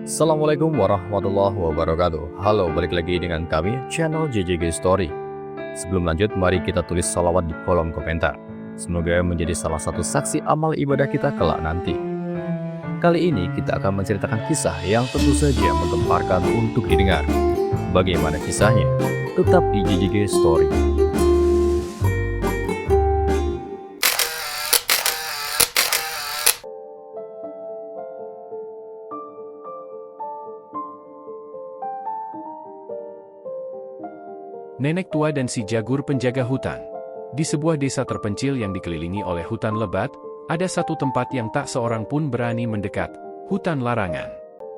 Assalamualaikum warahmatullahi wabarakatuh. Halo, balik lagi dengan kami, channel JJG Story. Sebelum lanjut, mari kita tulis salawat di kolom komentar. Semoga menjadi salah satu saksi amal ibadah kita kelak nanti. Kali ini kita akan menceritakan kisah yang tentu saja menggemparkan untuk didengar. Bagaimana kisahnya? Tetap di JJG Story. Nenek tua dan si jagur penjaga hutan. Di sebuah desa terpencil yang dikelilingi oleh hutan lebat, ada satu tempat yang tak seorang pun berani mendekat, hutan larangan.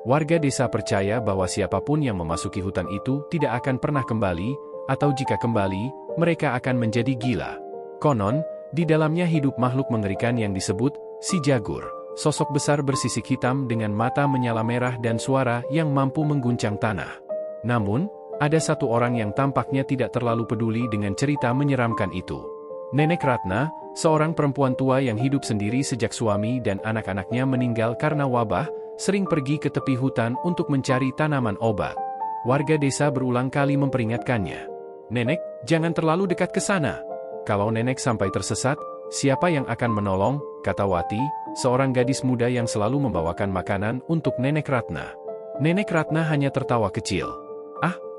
Warga desa percaya bahwa siapapun yang memasuki hutan itu tidak akan pernah kembali, atau jika kembali, mereka akan menjadi gila. Konon, di dalamnya hidup makhluk mengerikan yang disebut si jagur, sosok besar bersisik hitam dengan mata menyala merah dan suara yang mampu mengguncang tanah. Namun, ada satu orang yang tampaknya tidak terlalu peduli dengan cerita menyeramkan itu. Nenek Ratna, seorang perempuan tua yang hidup sendiri sejak suami dan anak-anaknya meninggal karena wabah, sering pergi ke tepi hutan untuk mencari tanaman obat. Warga desa berulang kali memperingatkannya. "Nenek, jangan terlalu dekat ke sana. Kalau nenek sampai tersesat, siapa yang akan menolong?" kata Wati, seorang gadis muda yang selalu membawakan makanan untuk Nenek Ratna. Nenek Ratna hanya tertawa kecil.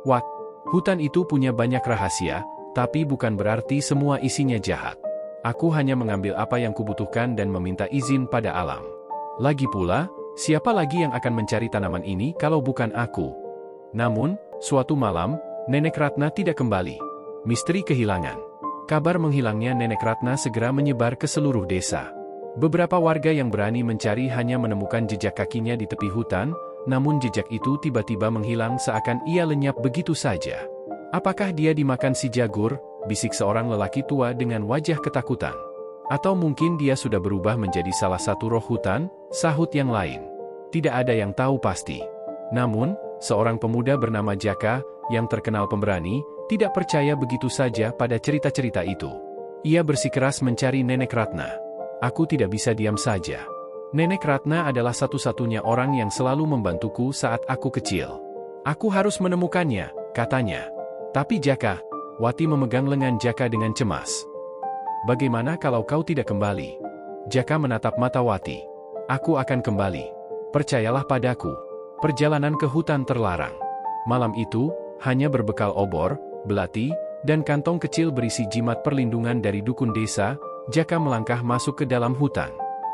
"Wat, hutan itu punya banyak rahasia, tapi bukan berarti semua isinya jahat. Aku hanya mengambil apa yang kubutuhkan dan meminta izin pada alam. Lagi pula, siapa lagi yang akan mencari tanaman ini kalau bukan aku?" Namun, suatu malam, Nenek Ratna tidak kembali. Misteri kehilangan. Kabar menghilangnya Nenek Ratna segera menyebar ke seluruh desa. Beberapa warga yang berani mencari hanya menemukan jejak kakinya di tepi hutan, namun jejak itu tiba-tiba menghilang seakan ia lenyap begitu saja. "Apakah dia dimakan si jagur?" bisik seorang lelaki tua dengan wajah ketakutan. "Atau mungkin dia sudah berubah menjadi salah satu roh hutan?" sahut yang lain. Tidak ada yang tahu pasti. Namun, seorang pemuda bernama Jaka, yang terkenal pemberani, tidak percaya begitu saja pada cerita-cerita itu. Ia bersikeras mencari Nenek Ratna. "Aku tidak bisa diam saja. Nenek Ratna adalah satu-satunya orang yang selalu membantuku saat aku kecil. Aku harus menemukannya," katanya. "Tapi Jaka," Wati memegang lengan Jaka dengan cemas. "Bagaimana kalau kau tidak kembali?" Jaka menatap mata Wati. "Aku akan kembali. Percayalah padaku." Perjalanan ke hutan terlarang. Malam itu, hanya berbekal obor, belati, dan kantong kecil berisi jimat perlindungan dari dukun desa, Jaka melangkah masuk ke dalam hutan.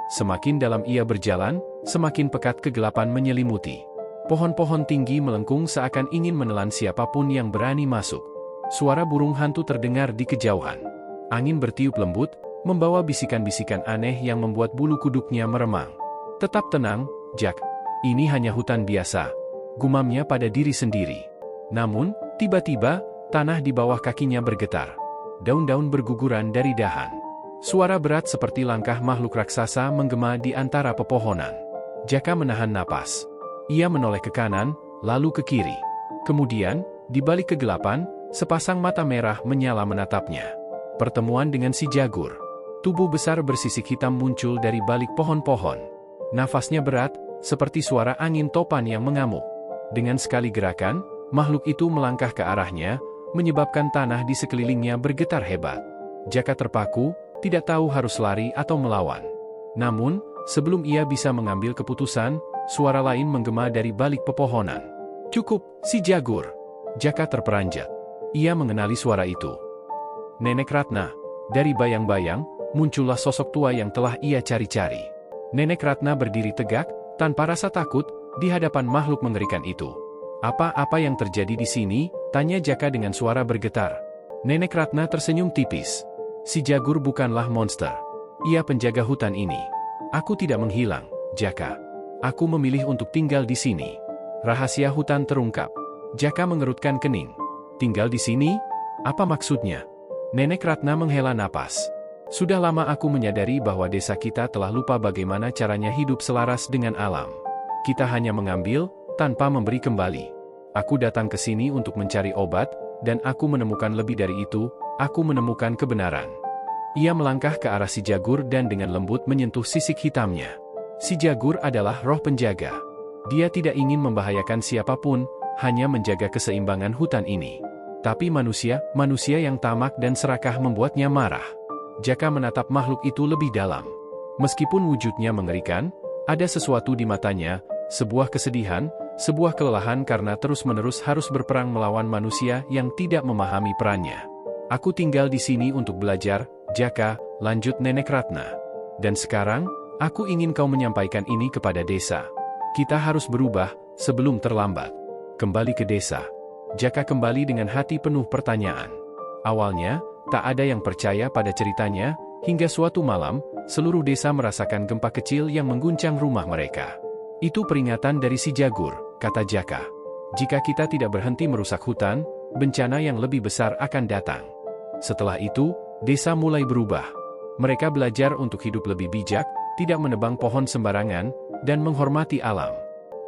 Semakin dalam ia berjalan, semakin pekat kegelapan menyelimuti. Pohon-pohon tinggi melengkung seakan ingin menelan siapapun yang berani masuk. Suara burung hantu terdengar di kejauhan. Angin bertiup lembut, membawa bisikan-bisikan aneh yang membuat bulu kuduknya meremang. "Tetap tenang, Jak. Ini hanya hutan biasa," gumamnya pada diri sendiri. Namun, tiba-tiba, tanah di bawah kakinya bergetar. Daun-daun berguguran dari dahan. Suara berat seperti langkah makhluk raksasa menggema di antara pepohonan. Jaka menahan napas. Ia menoleh ke kanan, lalu ke kiri. Kemudian, di balik kegelapan, sepasang mata merah menyala menatapnya. Pertemuan dengan si jagur. Tubuh besar bersisik hitam muncul dari balik pohon-pohon. Nafasnya berat, seperti suara angin topan yang mengamuk. Dengan sekali gerakan, makhluk itu melangkah ke arahnya, menyebabkan tanah di sekelilingnya bergetar hebat. Jaka terpaku, tidak tahu harus lari atau melawan. Namun, sebelum ia bisa mengambil keputusan, suara lain menggema dari balik pepohonan. "Cukup, si jagur!" Jaka terperanjat. Ia mengenali suara itu. Nenek Ratna. Dari bayang-bayang, muncullah sosok tua yang telah ia cari-cari. Nenek Ratna berdiri tegak, tanpa rasa takut, di hadapan makhluk mengerikan itu. Apa yang terjadi di sini?" tanya Jaka dengan suara bergetar. Nenek Ratna tersenyum tipis. "Si jagur bukanlah monster. Ia penjaga hutan ini. Aku tidak menghilang, Jaka. Aku memilih untuk tinggal di sini." Rahasia hutan terungkap. Jaka mengerutkan kening. "Tinggal di sini? Apa maksudnya?" Nenek Ratna menghela napas. "Sudah lama aku menyadari bahwa desa kita telah lupa bagaimana caranya hidup selaras dengan alam. Kita hanya mengambil, tanpa memberi kembali. Aku datang ke sini untuk mencari obat, dan aku menemukan lebih dari itu, aku menemukan kebenaran." Ia melangkah ke arah si jagur dan dengan lembut menyentuh sisik hitamnya. Si jagur adalah roh penjaga. Dia tidak ingin membahayakan siapapun, hanya menjaga keseimbangan hutan ini. Tapi manusia yang tamak dan serakah membuatnya marah. Jaka menatap makhluk itu lebih dalam. Meskipun wujudnya mengerikan, ada sesuatu di matanya, sebuah kesedihan, sebuah kelelahan karena terus-menerus harus berperang melawan manusia yang tidak memahami perannya. Aku tinggal di sini untuk belajar, Jaka, lanjut Nenek Ratna. Dan sekarang, aku ingin kau menyampaikan ini kepada desa. Kita harus berubah, sebelum terlambat. Kembali ke desa. Jaka kembali dengan hati penuh pertanyaan. Awalnya, tak ada yang percaya pada ceritanya, hingga suatu malam, seluruh desa merasakan gempa kecil yang mengguncang rumah mereka. Itu peringatan dari si Jagur, kata Jaka. Jika kita tidak berhenti merusak hutan, bencana yang lebih besar akan datang. Setelah itu, desa mulai berubah. Mereka belajar untuk hidup lebih bijak, tidak menebang pohon sembarangan, dan menghormati alam.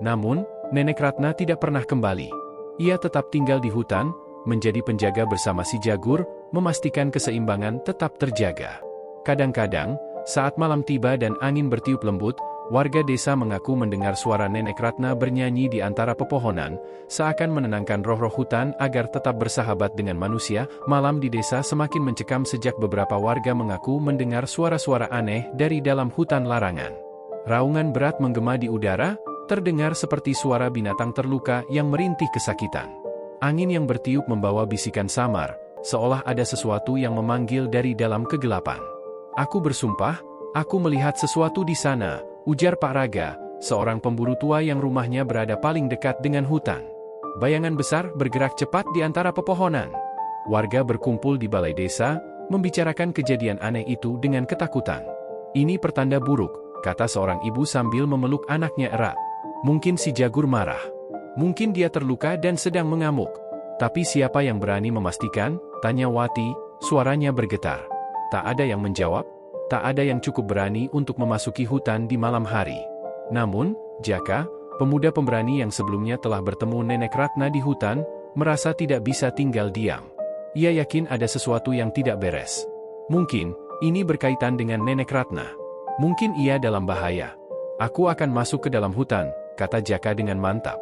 Namun, Nenek Ratna tidak pernah kembali. Ia tetap tinggal di hutan, menjadi penjaga bersama si Jagur, memastikan keseimbangan tetap terjaga. Kadang-kadang, saat malam tiba dan angin bertiup lembut, warga desa mengaku mendengar suara Nenek Ratna bernyanyi di antara pepohonan, seakan menenangkan roh-roh hutan agar tetap bersahabat dengan manusia. Malam di desa semakin mencekam sejak beberapa warga mengaku mendengar suara-suara aneh dari dalam hutan larangan. Raungan berat menggema di udara, terdengar seperti suara binatang terluka yang merintih kesakitan. Angin yang bertiup membawa bisikan samar, seolah ada sesuatu yang memanggil dari dalam kegelapan. Aku bersumpah, aku melihat sesuatu di sana, ujar Pak Raga, seorang pemburu tua yang rumahnya berada paling dekat dengan hutan. Bayangan besar bergerak cepat di antara pepohonan. Warga berkumpul di balai desa, membicarakan kejadian aneh itu dengan ketakutan. Ini pertanda buruk, kata seorang ibu sambil memeluk anaknya erat. Mungkin si Jagur marah. Mungkin dia terluka dan sedang mengamuk. Tapi siapa yang berani memastikan? Tanya Wati, suaranya bergetar. Tak ada yang menjawab. Tak ada yang cukup berani untuk memasuki hutan di malam hari. Namun, Jaka, pemuda pemberani yang sebelumnya telah bertemu Nenek Ratna di hutan, merasa tidak bisa tinggal diam. Ia yakin ada sesuatu yang tidak beres. Mungkin, ini berkaitan dengan Nenek Ratna. Mungkin ia dalam bahaya. Aku akan masuk ke dalam hutan, kata Jaka dengan mantap.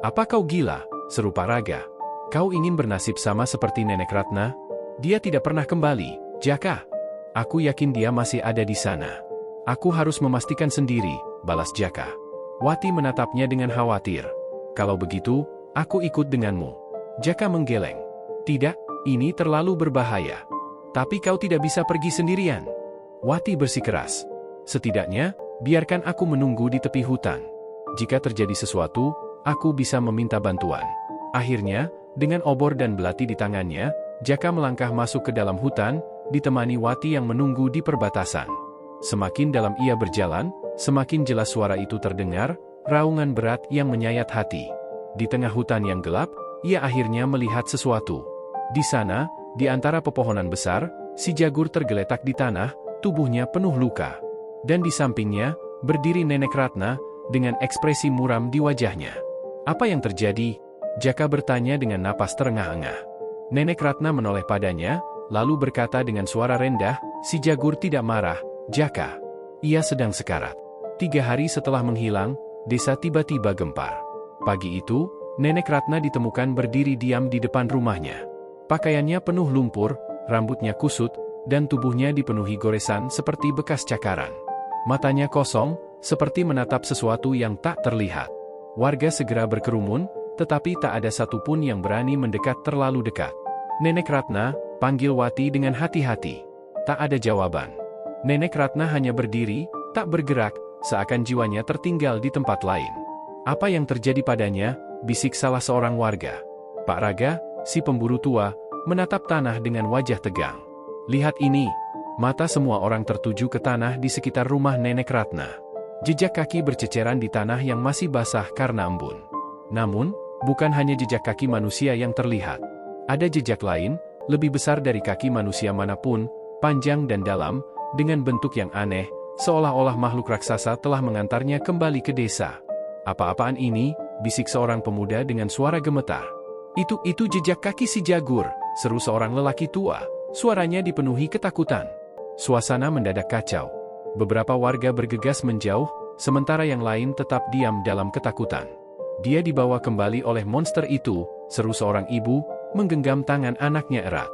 Apa kau gila? Seru Pak Raga. Kau ingin bernasib sama seperti Nenek Ratna? Dia tidak pernah kembali, Jaka. Aku yakin dia masih ada di sana. Aku harus memastikan sendiri, balas Jaka. Wati menatapnya dengan khawatir. Kalau begitu, aku ikut denganmu. Jaka menggeleng. Tidak, ini terlalu berbahaya. Tapi kau tidak bisa pergi sendirian. Wati bersikeras. Setidaknya, biarkan aku menunggu di tepi hutan. Jika terjadi sesuatu, aku bisa meminta bantuan. Akhirnya, dengan obor dan belati di tangannya, Jaka melangkah masuk ke dalam hutan, ditemani Wati yang menunggu di perbatasan. Semakin dalam ia berjalan, semakin jelas suara itu terdengar, raungan berat yang menyayat hati. Di tengah hutan yang gelap, ia akhirnya melihat sesuatu. Di sana, di antara pepohonan besar, si Jagur tergeletak di tanah, tubuhnya penuh luka. Dan di sampingnya, berdiri Nenek Ratna, dengan ekspresi muram di wajahnya. Apa yang terjadi? Jaka bertanya dengan napas terengah-engah. Nenek Ratna menoleh padanya, lalu berkata dengan suara rendah, si Jagur tidak marah, Jaka. Ia sedang sekarat. 3 hari setelah menghilang, desa tiba-tiba gempar. Pagi itu, Nenek Ratna ditemukan berdiri diam di depan rumahnya. Pakaiannya penuh lumpur, rambutnya kusut, dan tubuhnya dipenuhi goresan seperti bekas cakaran. Matanya kosong, seperti menatap sesuatu yang tak terlihat. Warga segera berkerumun, tetapi tak ada satupun yang berani mendekat terlalu dekat. Nenek Ratna, panggil Wati dengan hati-hati. Tak ada jawaban. Nenek Ratna hanya berdiri, tak bergerak, seakan jiwanya tertinggal di tempat lain. Apa yang terjadi padanya? Bisik salah seorang warga. Pak Raga, si pemburu tua, menatap tanah dengan wajah tegang. Lihat ini. Mata semua orang tertuju ke tanah di sekitar rumah Nenek Ratna. Jejak kaki berceceran di tanah yang masih basah karena embun. Namun, bukan hanya jejak kaki manusia yang terlihat. Ada jejak lain, lebih besar dari kaki manusia manapun, panjang dan dalam, dengan bentuk yang aneh, seolah-olah makhluk raksasa telah mengantarnya kembali ke desa. Apa-apaan ini? Bisik seorang pemuda dengan suara gemetar. Itu jejak kaki si Jagur, seru seorang lelaki tua. Suaranya dipenuhi ketakutan. Suasana mendadak kacau. Beberapa warga bergegas menjauh, sementara yang lain tetap diam dalam ketakutan. Dia dibawa kembali oleh monster itu, seru seorang ibu, menggenggam tangan anaknya erat.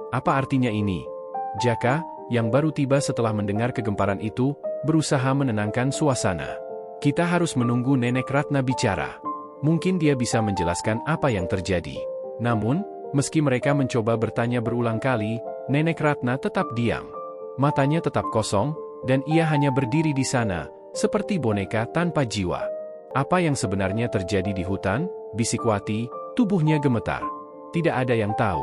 Apa artinya ini? Jaka, yang baru tiba setelah mendengar kegemparan itu, berusaha menenangkan suasana. Kita harus menunggu Nenek Ratna bicara. Mungkin dia bisa menjelaskan apa yang terjadi. Namun, meski mereka mencoba bertanya berulang kali, Nenek Ratna tetap diam. Matanya tetap kosong, dan ia hanya berdiri di sana, seperti boneka tanpa jiwa. Apa yang sebenarnya terjadi di hutan? Bisik Wati, tubuhnya gemetar. Tidak ada yang tahu.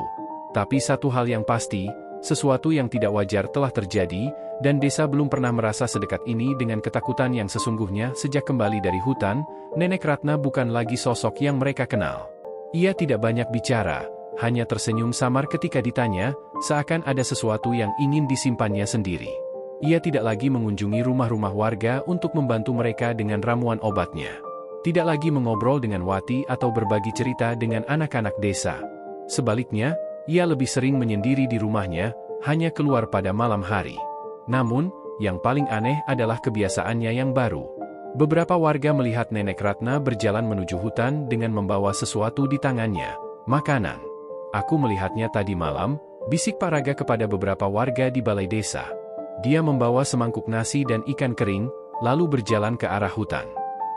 Tapi satu hal yang pasti, sesuatu yang tidak wajar telah terjadi, dan desa belum pernah merasa sedekat ini dengan ketakutan yang sesungguhnya sejak kembali dari hutan. Nenek Ratna bukan lagi sosok yang mereka kenal. Ia tidak banyak bicara, hanya tersenyum samar ketika ditanya, seakan ada sesuatu yang ingin disimpannya sendiri. Ia tidak lagi mengunjungi rumah-rumah warga untuk membantu mereka dengan ramuan obatnya. Tidak lagi mengobrol dengan Wati atau berbagi cerita dengan anak-anak desa. Sebaliknya, ia lebih sering menyendiri di rumahnya, hanya keluar pada malam hari. Namun, yang paling aneh adalah kebiasaannya yang baru. Beberapa warga melihat Nenek Ratna berjalan menuju hutan dengan membawa sesuatu di tangannya, makanan. Aku melihatnya tadi malam, bisik Pak Raga kepada beberapa warga di balai desa. Dia membawa semangkuk nasi dan ikan kering, lalu berjalan ke arah hutan.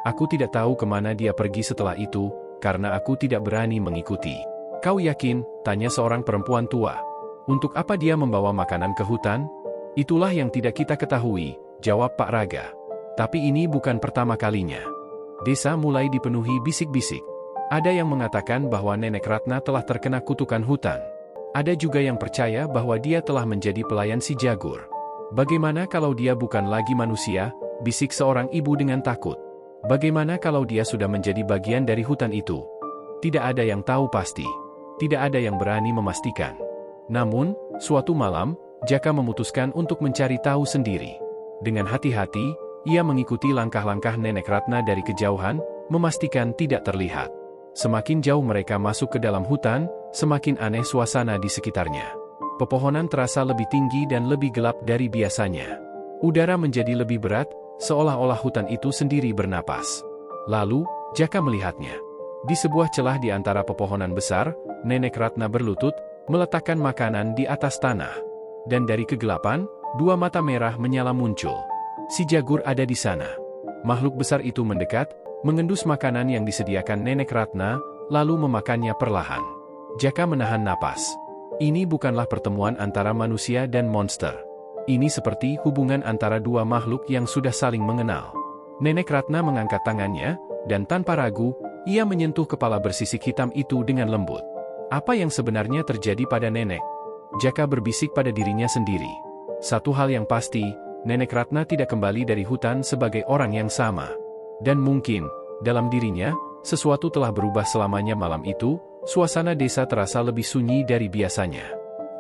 Aku tidak tahu kemana dia pergi setelah itu, karena aku tidak berani mengikuti. Kau yakin? Tanya seorang perempuan tua. Untuk apa dia membawa makanan ke hutan? Itulah yang tidak kita ketahui, jawab Pak Raga. Tapi ini bukan pertama kalinya. Desa mulai dipenuhi bisik-bisik. Ada yang mengatakan bahwa Nenek Ratna telah terkena kutukan hutan. Ada juga yang percaya bahwa dia telah menjadi pelayan si Jagur. Bagaimana kalau dia bukan lagi manusia? Bisik seorang ibu dengan takut. Bagaimana kalau dia sudah menjadi bagian dari hutan itu? Tidak ada yang tahu pasti. Tidak ada yang berani memastikan. Namun, suatu malam, Jaka memutuskan untuk mencari tahu sendiri. Dengan hati-hati, ia mengikuti langkah-langkah Nenek Ratna dari kejauhan, memastikan tidak terlihat. Semakin jauh mereka masuk ke dalam hutan, semakin aneh suasana di sekitarnya. Pepohonan terasa lebih tinggi dan lebih gelap dari biasanya. Udara menjadi lebih berat, seolah-olah hutan itu sendiri bernapas. Lalu, Jaka melihatnya. Di sebuah celah di antara pepohonan besar, Nenek Ratna berlutut, meletakkan makanan di atas tanah. Dan dari kegelapan, dua mata merah menyala muncul. Si Jagur ada di sana. Makhluk besar itu mendekat, mengendus makanan yang disediakan Nenek Ratna, lalu memakannya perlahan. Jaka menahan napas. Ini bukanlah pertemuan antara manusia dan monster. Ini seperti hubungan antara dua makhluk yang sudah saling mengenal. Nenek Ratna mengangkat tangannya, dan tanpa ragu, ia menyentuh kepala bersisik hitam itu dengan lembut. Apa yang sebenarnya terjadi pada nenek? Jaka berbisik pada dirinya sendiri. Satu hal yang pasti, Nenek Ratna tidak kembali dari hutan sebagai orang yang sama. Dan mungkin, dalam dirinya, sesuatu telah berubah selamanya. Malam itu, suasana desa terasa lebih sunyi dari biasanya.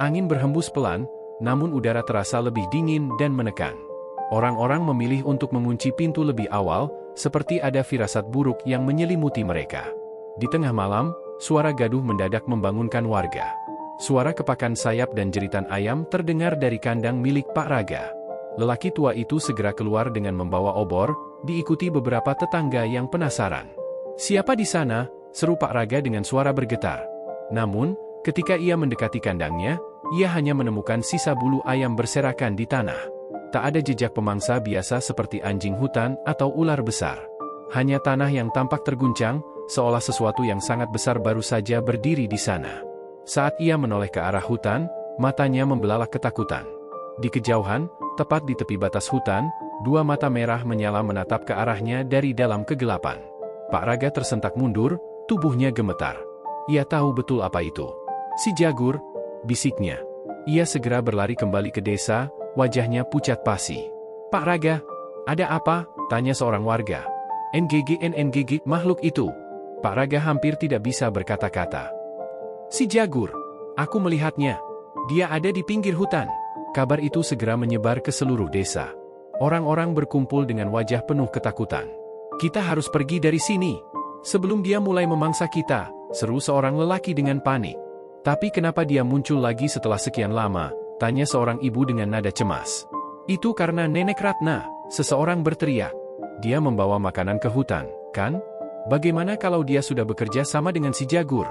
Angin berhembus pelan, namun udara terasa lebih dingin dan menekan. Orang-orang memilih untuk mengunci pintu lebih awal, seperti ada firasat buruk yang menyelimuti mereka. Di tengah malam, suara gaduh mendadak membangunkan warga. Suara kepakan sayap dan jeritan ayam terdengar dari kandang milik Pak Raga. Lelaki tua itu segera keluar dengan membawa obor, diikuti beberapa tetangga yang penasaran. "Siapa di sana?" seru Pak Raga dengan suara bergetar. Namun, ketika ia mendekati kandangnya, ia hanya menemukan sisa bulu ayam berserakan di tanah. Tak ada jejak pemangsa biasa seperti anjing hutan atau ular besar. Hanya tanah yang tampak terguncang, seolah sesuatu yang sangat besar baru saja berdiri di sana. Saat ia menoleh ke arah hutan, matanya membelalak ketakutan. Di kejauhan, tepat di tepi batas hutan, dua mata merah menyala menatap ke arahnya dari dalam kegelapan. Pak Raga tersentak mundur, tubuhnya gemetar. Ia tahu betul apa itu. "Si Jagur," bisiknya. Ia segera berlari kembali ke desa, wajahnya pucat pasi. "Pak Raga, ada apa?" tanya seorang warga. NGG, makhluk itu." Pak Raga hampir tidak bisa berkata-kata. "Si Jagur, aku melihatnya. Dia ada di pinggir hutan." Kabar itu segera menyebar ke seluruh desa. Orang-orang berkumpul dengan wajah penuh ketakutan. "Kita harus pergi dari sini sebelum dia mulai memangsa kita," seru seorang lelaki dengan panik. "Tapi kenapa dia muncul lagi setelah sekian lama?" tanya seorang ibu dengan nada cemas. "Itu karena Nenek Ratna," seseorang berteriak. Dia membawa makanan ke hutan, kan? Bagaimana kalau dia sudah bekerja sama dengan si Jagur?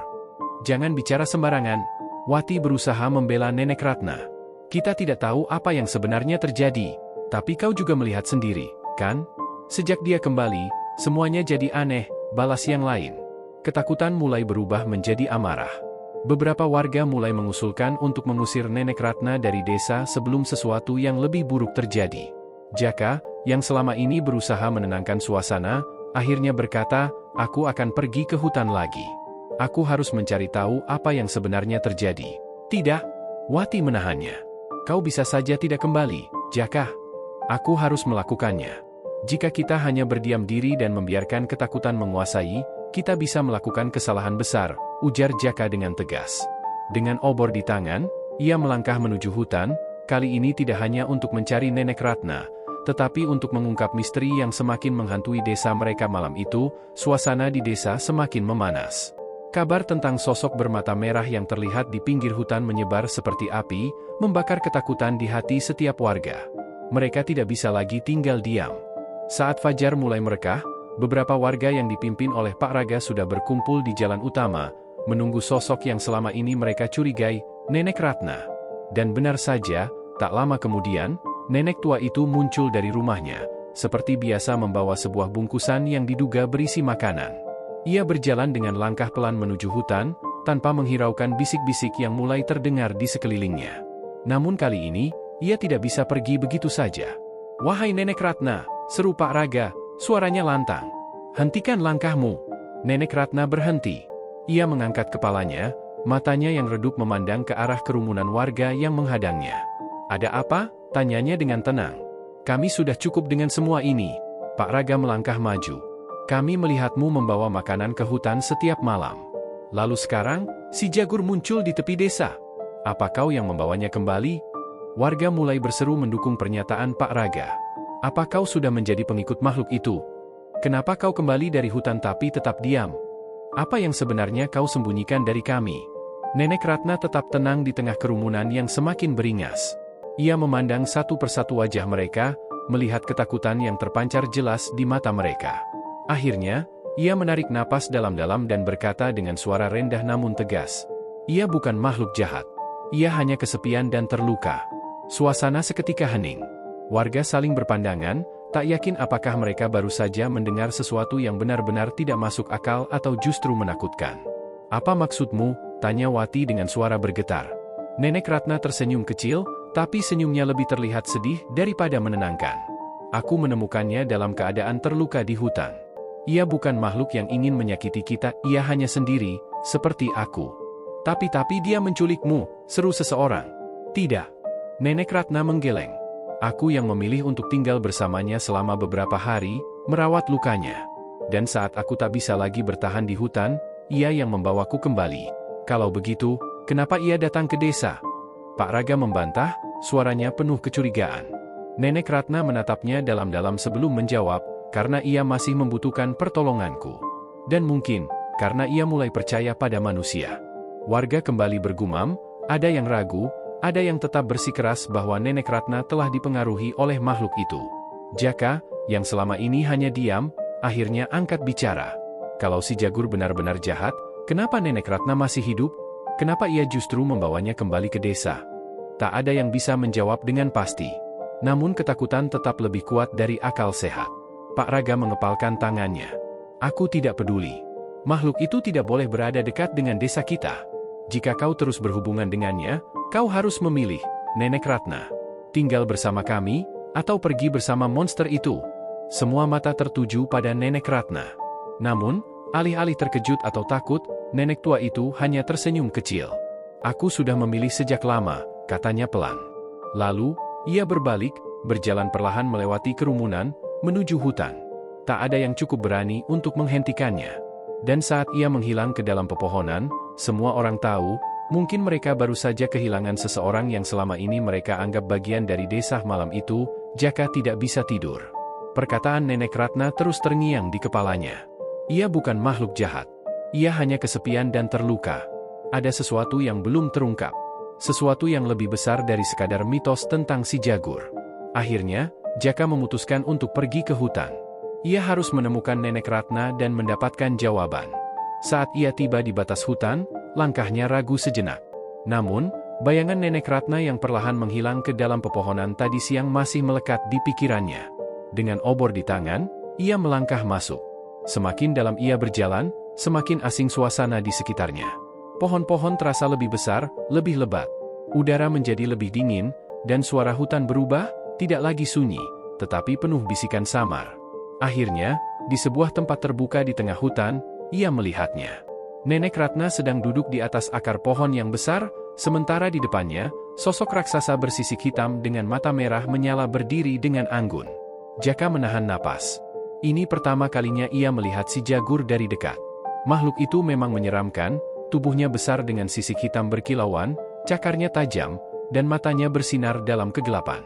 Jangan bicara sembarangan. Wati berusaha membela Nenek Ratna. Kita tidak tahu apa yang sebenarnya terjadi, tapi kau juga melihat sendiri, kan? Sejak dia kembali, semuanya jadi aneh, balas yang lain. Ketakutan mulai berubah menjadi amarah. Beberapa warga mulai mengusulkan untuk mengusir Nenek Ratna dari desa sebelum sesuatu yang lebih buruk terjadi. Jaka, yang selama ini berusaha menenangkan suasana, akhirnya berkata, "Aku akan pergi ke hutan lagi. Aku harus mencari tahu apa yang sebenarnya terjadi." "Tidak." Wati menahannya. "Kau bisa saja tidak kembali, Jaka. Aku harus melakukannya. Jika kita hanya berdiam diri dan membiarkan ketakutan menguasai, kita bisa melakukan kesalahan besar," ujar Jaka dengan tegas. Dengan obor di tangan, ia melangkah menuju hutan, kali ini tidak hanya untuk mencari Nenek Ratna, tetapi untuk mengungkap misteri yang semakin menghantui desa mereka malam itu. Suasana di desa semakin memanas. Kabar tentang sosok bermata merah yang terlihat di pinggir hutan menyebar seperti api, membakar ketakutan di hati setiap warga. Mereka tidak bisa lagi tinggal diam. Saat fajar mulai merekah, beberapa warga yang dipimpin oleh Pak Raga sudah berkumpul di jalan utama, menunggu sosok yang selama ini mereka curigai, Nenek Ratna. Dan benar saja, tak lama kemudian, nenek tua itu muncul dari rumahnya, seperti biasa membawa sebuah bungkusan yang diduga berisi makanan. Ia berjalan dengan langkah pelan menuju hutan, tanpa menghiraukan bisik-bisik yang mulai terdengar di sekelilingnya. Namun kali ini, ia tidak bisa pergi begitu saja. "Wahai Nenek Ratna," seru Pak Raga, suaranya lantang. "Hentikan langkahmu." Nenek Ratna berhenti. Ia mengangkat kepalanya, matanya yang redup memandang ke arah kerumunan warga yang menghadangnya. "Ada apa?" tanyanya dengan tenang. "Kami sudah cukup dengan semua ini." Pak Raga melangkah maju. "Kami melihatmu membawa makanan ke hutan setiap malam. Lalu sekarang, si Jagur muncul di tepi desa. Apa kau yang membawanya kembali?" Warga mulai berseru mendukung pernyataan Pak Raga. "Apa kau sudah menjadi pengikut makhluk itu? Kenapa kau kembali dari hutan tapi tetap diam? Apa yang sebenarnya kau sembunyikan dari kami?" Nenek Ratna tetap tenang di tengah kerumunan yang semakin beringas. Ia memandang satu persatu wajah mereka, melihat ketakutan yang terpancar jelas di mata mereka. Akhirnya, ia menarik napas dalam-dalam dan berkata dengan suara rendah namun tegas, "Ia bukan makhluk jahat. Ia hanya kesepian dan terluka." Suasana seketika hening. Warga saling berpandangan, tak yakin apakah mereka baru saja mendengar sesuatu yang benar-benar tidak masuk akal atau justru menakutkan. "Apa maksudmu?" tanya Wati dengan suara bergetar. Nenek Ratna tersenyum kecil, tapi senyumnya lebih terlihat sedih daripada menenangkan. "Aku menemukannya dalam keadaan terluka di hutan. Ia bukan makhluk yang ingin menyakiti kita, ia hanya sendiri, seperti aku." Tapi dia menculikmu," seru seseorang. "Tidak." Nenek Ratna menggeleng. "Aku yang memilih untuk tinggal bersamanya selama beberapa hari, merawat lukanya. Dan saat aku tak bisa lagi bertahan di hutan, ia yang membawaku kembali. Kalau begitu, kenapa ia datang ke desa?" Pak Raga membantah, suaranya penuh kecurigaan. Nenek Ratna menatapnya dalam-dalam sebelum menjawab, "Karena ia masih membutuhkan pertolonganku. Dan mungkin, karena ia mulai percaya pada manusia." Warga kembali bergumam, ada yang ragu, ada yang tetap bersikeras bahwa Nenek Ratna telah dipengaruhi oleh makhluk itu. Jaka, yang selama ini hanya diam, akhirnya angkat bicara. "Kalau si Jagur benar-benar jahat, kenapa Nenek Ratna masih hidup? Kenapa ia justru membawanya kembali ke desa?" Tak ada yang bisa menjawab dengan pasti. Namun ketakutan tetap lebih kuat dari akal sehat. Pak Raga mengepalkan tangannya. "Aku tidak peduli. Makhluk itu tidak boleh berada dekat dengan desa kita. Jika kau terus berhubungan dengannya, kau harus memilih, Nenek Ratna. Tinggal bersama kami, atau pergi bersama monster itu." Semua mata tertuju pada Nenek Ratna. Namun, alih-alih terkejut atau takut, nenek tua itu hanya tersenyum kecil. "Aku sudah memilih sejak lama," katanya pelan. Lalu, ia berbalik, berjalan perlahan melewati kerumunan, menuju hutan. Tak ada yang cukup berani untuk menghentikannya. Dan saat ia menghilang ke dalam pepohonan, semua orang tahu, mungkin mereka baru saja kehilangan seseorang yang selama ini mereka anggap bagian dari desa. Malam itu, Jaka tidak bisa tidur. Perkataan Nenek Ratna terus terngiang di kepalanya. Ia bukan makhluk jahat. Ia hanya kesepian dan terluka. Ada sesuatu yang belum terungkap. Sesuatu yang lebih besar dari sekadar mitos tentang si Jagur. Akhirnya, Jaka memutuskan untuk pergi ke hutan. Ia harus menemukan Nenek Ratna dan mendapatkan jawaban. Saat ia tiba di batas hutan, langkahnya ragu sejenak. Namun, bayangan Nenek Ratna yang perlahan menghilang ke dalam pepohonan tadi siang masih melekat di pikirannya. Dengan obor di tangan, ia melangkah masuk. Semakin dalam ia berjalan, semakin asing suasana di sekitarnya. Pohon-pohon terasa lebih besar, lebih lebat. Udara menjadi lebih dingin, dan suara hutan berubah, tidak lagi sunyi, tetapi penuh bisikan samar. Akhirnya, di sebuah tempat terbuka di tengah hutan, ia melihatnya. Nenek Ratna sedang duduk di atas akar pohon yang besar, sementara di depannya, sosok raksasa bersisik hitam dengan mata merah menyala berdiri dengan anggun. Jaka menahan napas. Ini pertama kalinya ia melihat si Jagur dari dekat. Makhluk itu memang menyeramkan, tubuhnya besar dengan sisik hitam berkilauan, cakarnya tajam, dan matanya bersinar dalam kegelapan.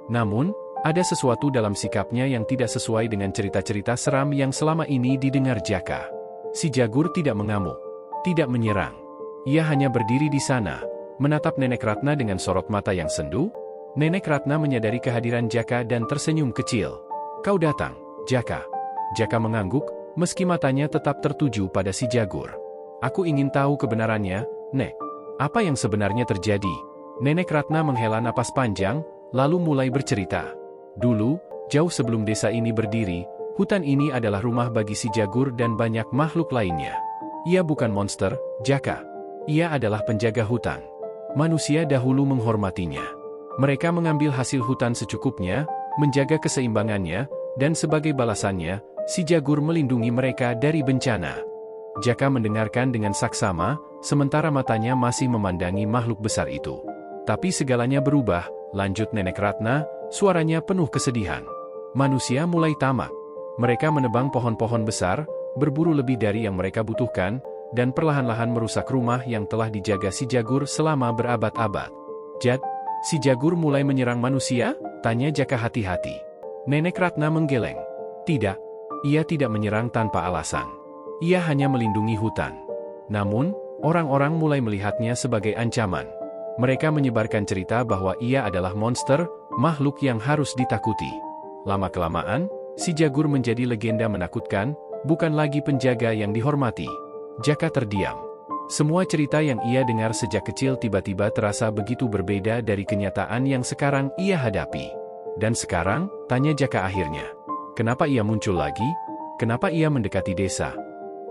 Namun, ada sesuatu dalam sikapnya yang tidak sesuai dengan cerita-cerita seram yang selama ini didengar Jaka. Si Jagur tidak mengamuk, tidak menyerang. Ia hanya berdiri di sana, menatap Nenek Ratna dengan sorot mata yang sendu. Nenek Ratna menyadari kehadiran Jaka dan tersenyum kecil. "Kau datang, Jaka." Jaka mengangguk, meski matanya tetap tertuju pada si Jagur. "Aku ingin tahu kebenarannya, Nek. Apa yang sebenarnya terjadi?" Nenek Ratna menghela napas panjang, lalu mulai bercerita. Dulu, jauh sebelum desa ini berdiri, hutan ini adalah rumah bagi si Jagur dan banyak makhluk lainnya. Ia bukan monster, Jaka. Ia adalah penjaga hutan. Manusia dahulu menghormatinya. Mereka mengambil hasil hutan secukupnya, menjaga keseimbangannya, dan sebagai balasannya, si Jagur melindungi mereka dari bencana. Jaka mendengarkan dengan saksama, sementara matanya masih memandangi makhluk besar itu. Tapi segalanya berubah, lanjut Nenek Ratna, suaranya penuh kesedihan. Manusia mulai tamak. Mereka menebang pohon-pohon besar, berburu lebih dari yang mereka butuhkan, dan perlahan-lahan merusak rumah yang telah dijaga si Jagur selama berabad-abad. "Jad, si Jagur mulai menyerang manusia?" tanya Jaka hati-hati. Nenek Ratna menggeleng. "Tidak, ia tidak menyerang tanpa alasan. Ia hanya melindungi hutan. Namun, orang-orang mulai melihatnya sebagai ancaman. Mereka menyebarkan cerita bahwa ia adalah monster, makhluk yang harus ditakuti. Lama-kelamaan, si Jagur menjadi legenda menakutkan, bukan lagi penjaga yang dihormati." Jaka terdiam. Semua cerita yang ia dengar sejak kecil tiba-tiba terasa begitu berbeda dari kenyataan yang sekarang ia hadapi. "Dan sekarang?" tanya Jaka akhirnya. "Kenapa ia muncul lagi? Kenapa ia mendekati desa?"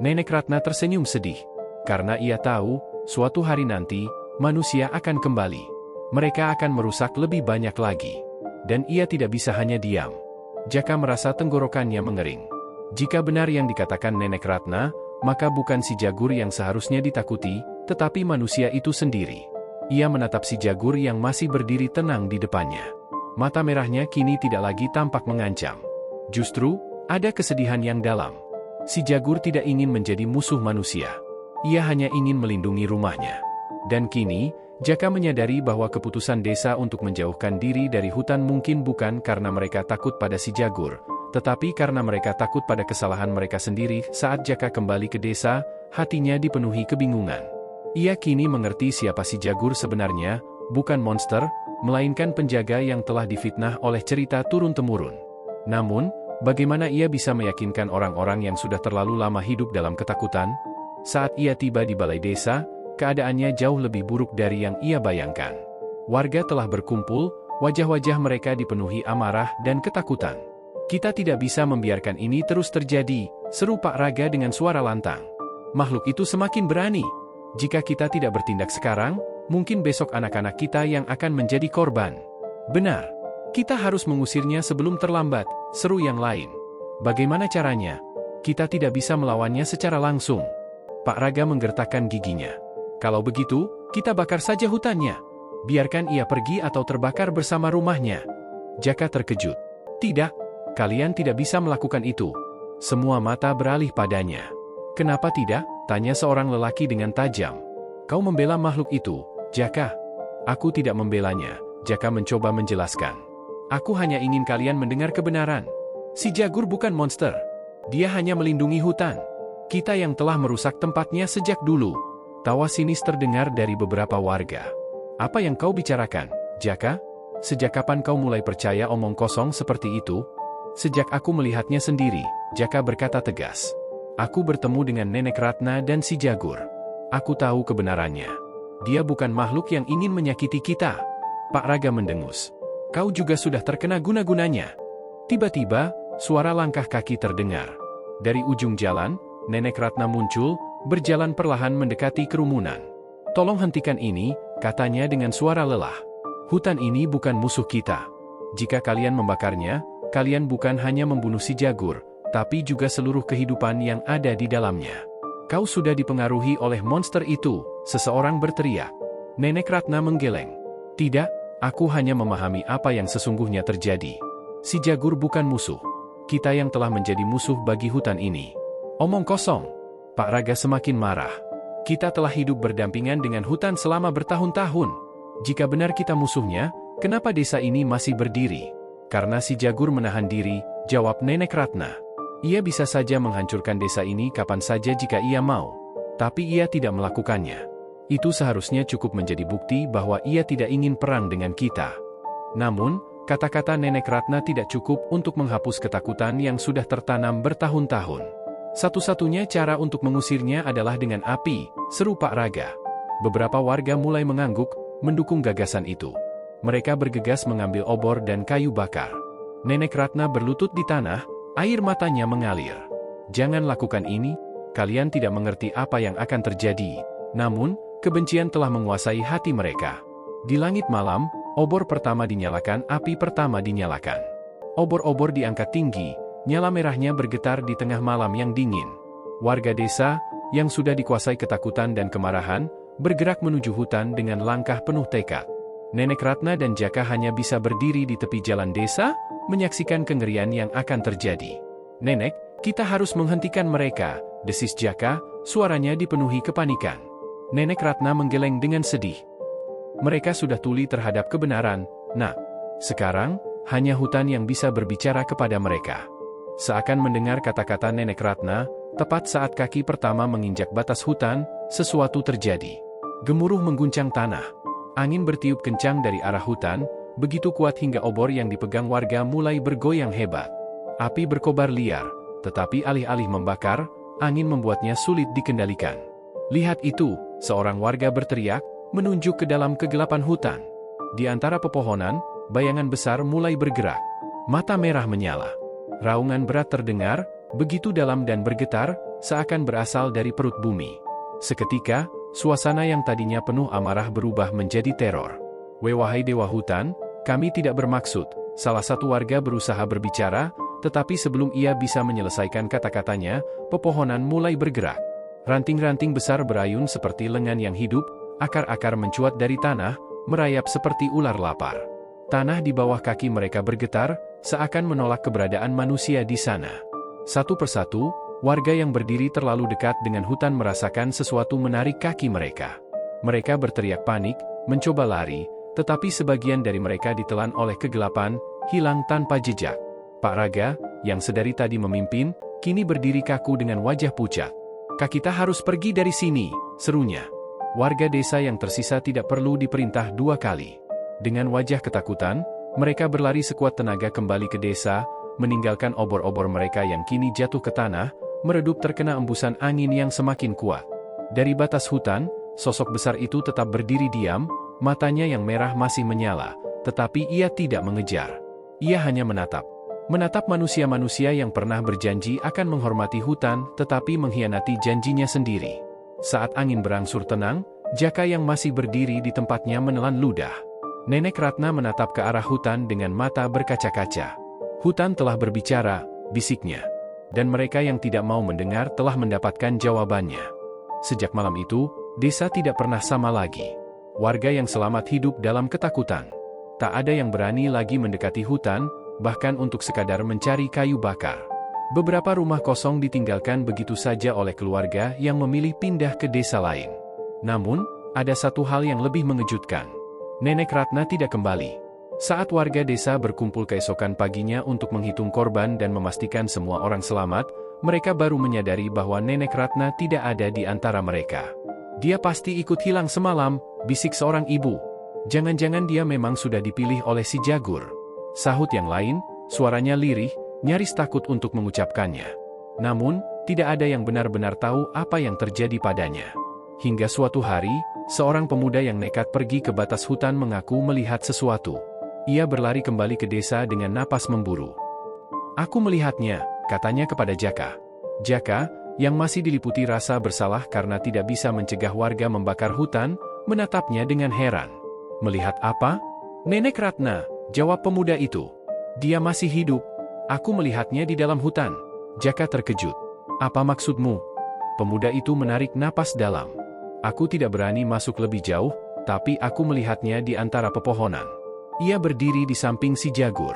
Nenek Ratna tersenyum sedih. Karena ia tahu, suatu hari nanti, manusia akan kembali. Mereka akan merusak lebih banyak lagi. Dan ia tidak bisa hanya diam. Jaka merasa tenggorokannya mengering. Jika benar yang dikatakan Nenek Ratna, maka bukan si Jagur yang seharusnya ditakuti, tetapi manusia itu sendiri. Ia menatap si Jagur yang masih berdiri tenang di depannya. Mata merahnya kini tidak lagi tampak mengancam. Justru, ada kesedihan yang dalam. Si Jagur tidak ingin menjadi musuh manusia. Ia hanya ingin melindungi rumahnya. Dan kini, Jaka menyadari bahwa keputusan desa untuk menjauhkan diri dari hutan mungkin bukan karena mereka takut pada si Jagur, tetapi karena mereka takut pada kesalahan mereka sendiri. Saat Jaka kembali ke desa, hatinya dipenuhi kebingungan. Ia kini mengerti siapa si Jagur sebenarnya, bukan monster, melainkan penjaga yang telah difitnah oleh cerita turun-temurun. Namun, bagaimana ia bisa meyakinkan orang-orang yang sudah terlalu lama hidup dalam ketakutan? Saat ia tiba di balai desa, keadaannya jauh lebih buruk dari yang ia bayangkan. Warga telah berkumpul, wajah-wajah mereka dipenuhi amarah dan ketakutan. "Kita tidak bisa membiarkan ini terus terjadi," seru Pak Raga dengan suara lantang. "Makhluk itu semakin berani. Jika kita tidak bertindak sekarang, mungkin besok anak-anak kita yang akan menjadi korban." "Benar. Kita harus mengusirnya sebelum terlambat," seru yang lain. "Bagaimana caranya? Kita tidak bisa melawannya secara langsung." Pak Raga menggertakkan giginya. "Kalau begitu, kita bakar saja hutannya. Biarkan ia pergi atau terbakar bersama rumahnya." Jaka terkejut. "Tidak, kalian tidak bisa melakukan itu." Semua mata beralih padanya. "Kenapa tidak?" tanya seorang lelaki dengan tajam. "Kau membela makhluk itu, Jaka." "Aku tidak membelanya," Jaka mencoba menjelaskan. "Aku hanya ingin kalian mendengar kebenaran. Si Jagur bukan monster. Dia hanya melindungi hutan. Kita yang telah merusak tempatnya sejak dulu." Tawa sinis terdengar dari beberapa warga. "Apa yang kau bicarakan, Jaka? Sejak kapan kau mulai percaya omong kosong seperti itu?" Sejak aku melihatnya sendiri, Jaka berkata tegas. Aku bertemu dengan Nenek Ratna dan si Jagur. Aku tahu kebenarannya. Dia bukan makhluk yang ingin menyakiti kita. Pak Raga mendengus. Kau juga sudah terkena guna-gunanya. Tiba-tiba, suara langkah kaki terdengar. Dari ujung jalan, Nenek Ratna muncul, berjalan perlahan mendekati kerumunan. Tolong hentikan ini, katanya dengan suara lelah. Hutan ini bukan musuh kita. Jika kalian membakarnya, kalian bukan hanya membunuh si Jagur, tapi juga seluruh kehidupan yang ada di dalamnya. Kau sudah dipengaruhi oleh monster itu, seseorang berteriak. Nenek Ratna menggeleng. Tidak, aku hanya memahami apa yang sesungguhnya terjadi. Si Jagur bukan musuh. Kita yang telah menjadi musuh bagi hutan ini. Omong kosong. Pak Raga semakin marah. Kita telah hidup berdampingan dengan hutan selama bertahun-tahun. Jika benar kita musuhnya, kenapa desa ini masih berdiri? Karena si Jagur menahan diri, jawab Nenek Ratna. Ia bisa saja menghancurkan desa ini kapan saja jika ia mau. Tapi ia tidak melakukannya. Itu seharusnya cukup menjadi bukti bahwa ia tidak ingin perang dengan kita. Namun, kata-kata Nenek Ratna tidak cukup untuk menghapus ketakutan yang sudah tertanam bertahun-tahun. Satu-satunya cara untuk mengusirnya adalah dengan api, seru Pak Raga. Beberapa warga mulai mengangguk, mendukung gagasan itu. Mereka bergegas mengambil obor dan kayu bakar. Nenek Ratna berlutut di tanah, air matanya mengalir. Jangan lakukan ini, kalian tidak mengerti apa yang akan terjadi. Namun, kebencian telah menguasai hati mereka. Di langit malam, obor pertama dinyalakan, api pertama dinyalakan. Obor-obor diangkat tinggi, nyala merahnya bergetar di tengah malam yang dingin. Warga desa, yang sudah dikuasai ketakutan dan kemarahan, bergerak menuju hutan dengan langkah penuh tekad. Nenek Ratna dan Jaka hanya bisa berdiri di tepi jalan desa, menyaksikan kengerian yang akan terjadi. Nenek, kita harus menghentikan mereka, desis Jaka, suaranya dipenuhi kepanikan. Nenek Ratna menggeleng dengan sedih. Mereka sudah tuli terhadap kebenaran, nak. Sekarang, hanya hutan yang bisa berbicara kepada mereka. Seakan mendengar kata-kata Nenek Ratna, tepat saat kaki pertama menginjak batas hutan, sesuatu terjadi. Gemuruh mengguncang tanah. Angin bertiup kencang dari arah hutan, begitu kuat hingga obor yang dipegang warga mulai bergoyang hebat. Api berkobar liar, tetapi alih-alih membakar, angin membuatnya sulit dikendalikan. Lihat itu, seorang warga berteriak, menunjuk ke dalam kegelapan hutan. Di antara pepohonan, bayangan besar mulai bergerak. Mata merah menyala. Raungan berat terdengar, begitu dalam dan bergetar, seakan berasal dari perut bumi. Seketika, suasana yang tadinya penuh amarah berubah menjadi teror. Wahai dewa hutan, kami tidak bermaksud, salah satu warga berusaha berbicara, tetapi sebelum ia bisa menyelesaikan kata-katanya, pepohonan mulai bergerak. Ranting-ranting besar berayun seperti lengan yang hidup, akar-akar mencuat dari tanah, merayap seperti ular lapar. Tanah di bawah kaki mereka bergetar, seakan menolak keberadaan manusia di sana. Satu persatu, warga yang berdiri terlalu dekat dengan hutan merasakan sesuatu menarik kaki mereka. Mereka berteriak panik, mencoba lari, tetapi sebagian dari mereka ditelan oleh kegelapan, hilang tanpa jejak. Pak Raga, yang sedari tadi memimpin, kini berdiri kaku dengan wajah pucat. Kita harus pergi dari sini, serunya. Warga desa yang tersisa tidak perlu diperintah dua kali. Dengan wajah ketakutan, mereka berlari sekuat tenaga kembali ke desa, meninggalkan obor-obor mereka yang kini jatuh ke tanah, meredup terkena embusan angin yang semakin kuat. Dari batas hutan, sosok besar itu tetap berdiri diam, matanya yang merah masih menyala, tetapi ia tidak mengejar. Ia hanya menatap. Menatap manusia-manusia yang pernah berjanji akan menghormati hutan, tetapi mengkhianati janjinya sendiri. Saat angin berangsur tenang, Jaka yang masih berdiri di tempatnya menelan ludah. Nenek Ratna menatap ke arah hutan dengan mata berkaca-kaca. Hutan telah berbicara, bisiknya. Dan mereka yang tidak mau mendengar telah mendapatkan jawabannya. Sejak malam itu, desa tidak pernah sama lagi. Warga yang selamat hidup dalam ketakutan. Tak ada yang berani lagi mendekati hutan, bahkan untuk sekadar mencari kayu bakar. Beberapa rumah kosong ditinggalkan begitu saja oleh keluarga yang memilih pindah ke desa lain. Namun, ada satu hal yang lebih mengejutkan. Nenek Ratna tidak kembali. Saat warga desa berkumpul keesokan paginya untuk menghitung korban dan memastikan semua orang selamat, mereka baru menyadari bahwa Nenek Ratna tidak ada di antara mereka. Dia pasti ikut hilang semalam, bisik seorang ibu. Jangan-jangan dia memang sudah dipilih oleh si Jagur. Sahut yang lain, suaranya lirih, nyaris takut untuk mengucapkannya. Namun, tidak ada yang benar-benar tahu apa yang terjadi padanya. Hingga suatu hari, seorang pemuda yang nekat pergi ke batas hutan mengaku melihat sesuatu. Ia berlari kembali ke desa dengan napas memburu. "Aku melihatnya," katanya kepada Jaka. Jaka, yang masih diliputi rasa bersalah karena tidak bisa mencegah warga membakar hutan, menatapnya dengan heran. "Melihat apa?" "Nenek Ratna," jawab pemuda itu. "Dia masih hidup. Aku melihatnya di dalam hutan." Jaka terkejut. "Apa maksudmu?" Pemuda itu menarik napas dalam. "Aku tidak berani masuk lebih jauh, tapi aku melihatnya di antara pepohonan." Ia berdiri di samping si Jagur.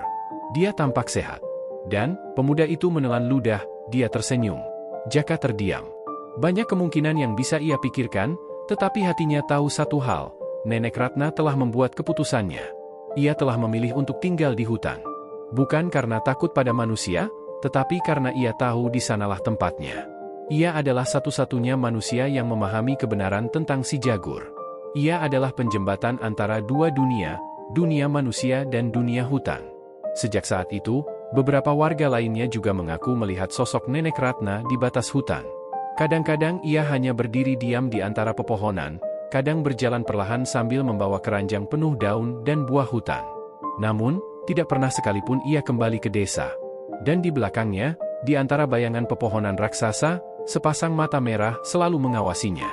Dia tampak sehat. Dan, pemuda itu menelan ludah, dia tersenyum. Jaka terdiam. Banyak kemungkinan yang bisa ia pikirkan, tetapi hatinya tahu satu hal, Nenek Ratna telah membuat keputusannya. Ia telah memilih untuk tinggal di hutan. Bukan karena takut pada manusia, tetapi karena ia tahu di sanalah tempatnya. Ia adalah satu-satunya manusia yang memahami kebenaran tentang si Jagur. Ia adalah penjembatan antara dua dunia, dunia manusia dan dunia hutan. Sejak saat itu, beberapa warga lainnya juga mengaku melihat sosok Nenek Ratna di batas hutan. Kadang-kadang ia hanya berdiri diam di antara pepohonan, kadang berjalan perlahan sambil membawa keranjang penuh daun dan buah hutan. Namun, tidak pernah sekalipun ia kembali ke desa. Dan di belakangnya, di antara bayangan pepohonan raksasa, sepasang mata merah selalu mengawasinya.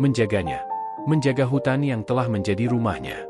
Menjaganya. Menjaga hutan yang telah menjadi rumahnya.